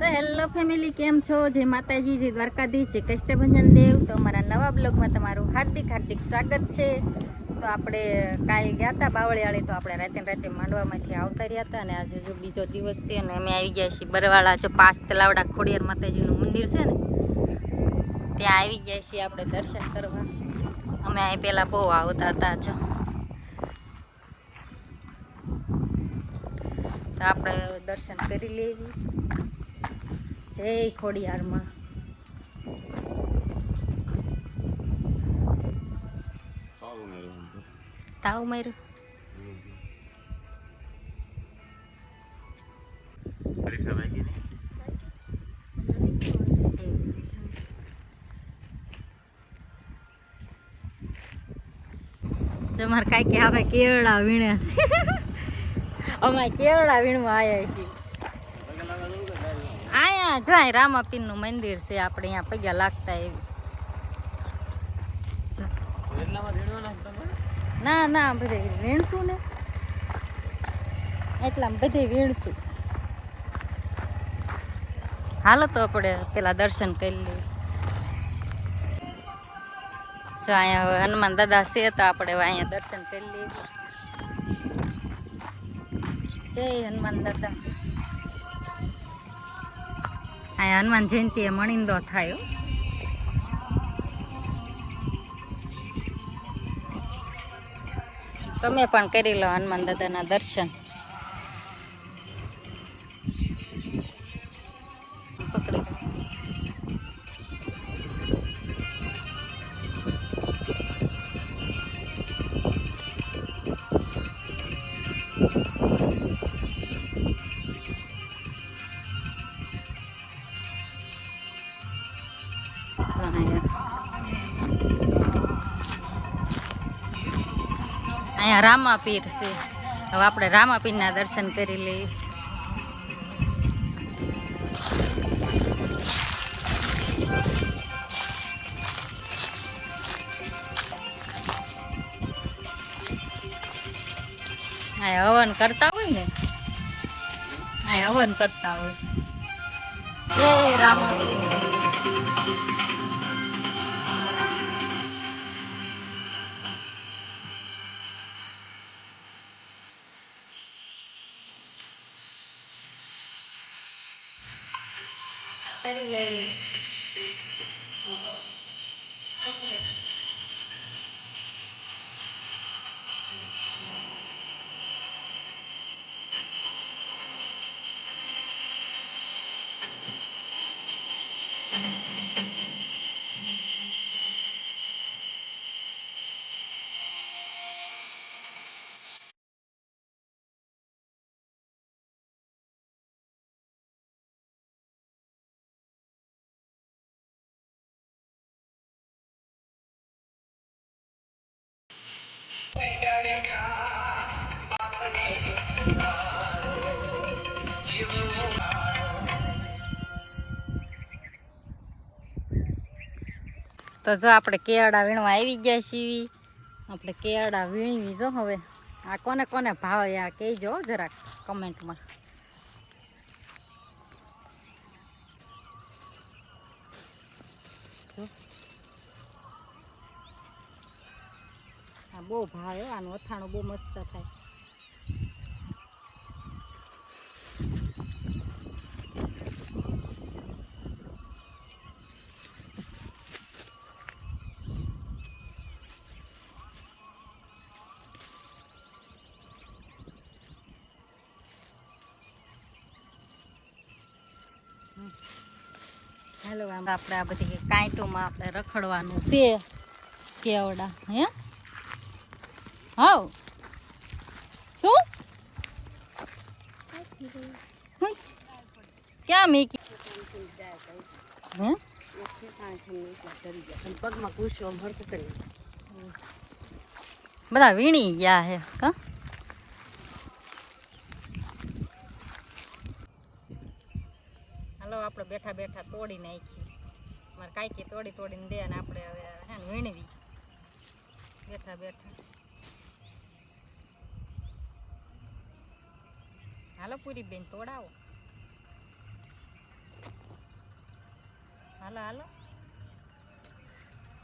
તો hello family, કેમ છો? જય માતાજી, જય દ્વારકાધીશ, જય કષ્ટભંજન દેવ. તો અમારા નવા બ્લોગમાં તમારું હાર્દિક હાર્દિક સ્વાગત છે. તો આપણે કાલ ગયા હતા બાવળિયાળી, તો આપણે રાતે માંડવામાંથી આવતા રહ્યા હતા અને આજે જો બીજો દિવસ છે અને અમે આવી ગયા છીએ બરવાળા. જો 5 તલાવડા ખોડિયાર માતાજીનું મંદિર છે ને, ત્યાં આવી ગયા છીએ આપણે દર્શન કરવા. અમે અહીં પહેલાં બહુ આવતા હતા. જો તો આપણે દર્શન કરી લેવી. જય ખોડિયારમાં. તાળું માર્યું. પરીક્ષા વાગી ને તમારે કાંઈ કે અમે કેવડા વીણ્યા છે. અમે કેવડા વીણવા આવ્યા છીએ. અહીંયા જો અહીં રામાપીરનું મંદિર છે, આપણે અહીંયા પગ્યા લાગતા એવી. ના ના, બધે વીણશું ને, એટલામાં બધે વીણશું. હાલો તો આપણે પેલા દર્શન કરી લઈએ. જો અહીંયા હવે હનુમાન દાદા છે, તો આપણે અહીંયા દર્શન કરી લઈએ. જય હનુમાન દાદા. અહીંયા હનુમાન જયંતિ એ મણિંદો થાય. તમે પણ કરી લો હનુમાન દાદાના દર્શન. પકડી અહીંયા રામાપીર છે. હવે આપણે રામાપીરના દર્શન કરી લઈએ. અહીંયા હવન કરતા હોય ને, અહીંયા હવન કરતા હોય. જય રામાપીર. તો જો આપણે કેળા વીણવા આવી ગયા છીએ. આપણે કેળા વીણવી. જો હવે આ કોને કોને ભાવે આ કહેજો જરાક કમેન્ટમાં. જો આ બહુ ભાવે, આનું અથાણું બહુ મસ્ત થાય. હેલો, આમ આપણે આ બધી કાંટોમાં આપણે રખડવાનું છે. કેવડા હે હાવ શું ક્યાં મેકી હે પગમાં પૂછ્યો ભરતું કરી બધા વીણી ગયા હે. કા હાલો, આપણે બેઠા બેઠા તોડી નાખી. મારે કાંઈકી તોડીને દે અને આપણે હવે હે ને વીણવી બેઠા બેઠા. હાલો પૂરી બેન, તોડાવો. હાલો હાલો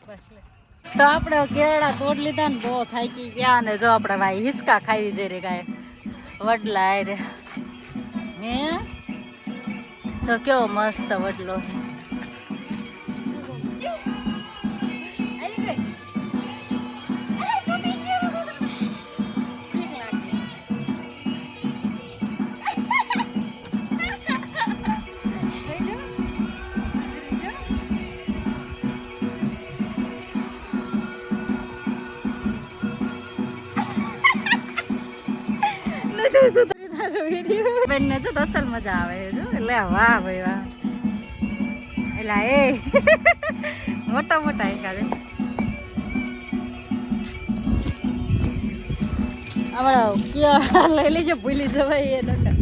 બસ લે. તો આપણે કેળા તોડ લીધા ને બહુ થાકી ગયા ને જો આપણે ભાઈ હિસકા ખાવી જઈ રે કાંઈ વડલા રે હે તો કેવો મસ્ત વડલો બેનને જો તો અસલ મજા આવે છે જો એટલે વાહ ભાઈ વાહ એલા એ મોટા મોટા એકાદે હમણાં લઈ લેજો ભૂલી જવાય એ નકા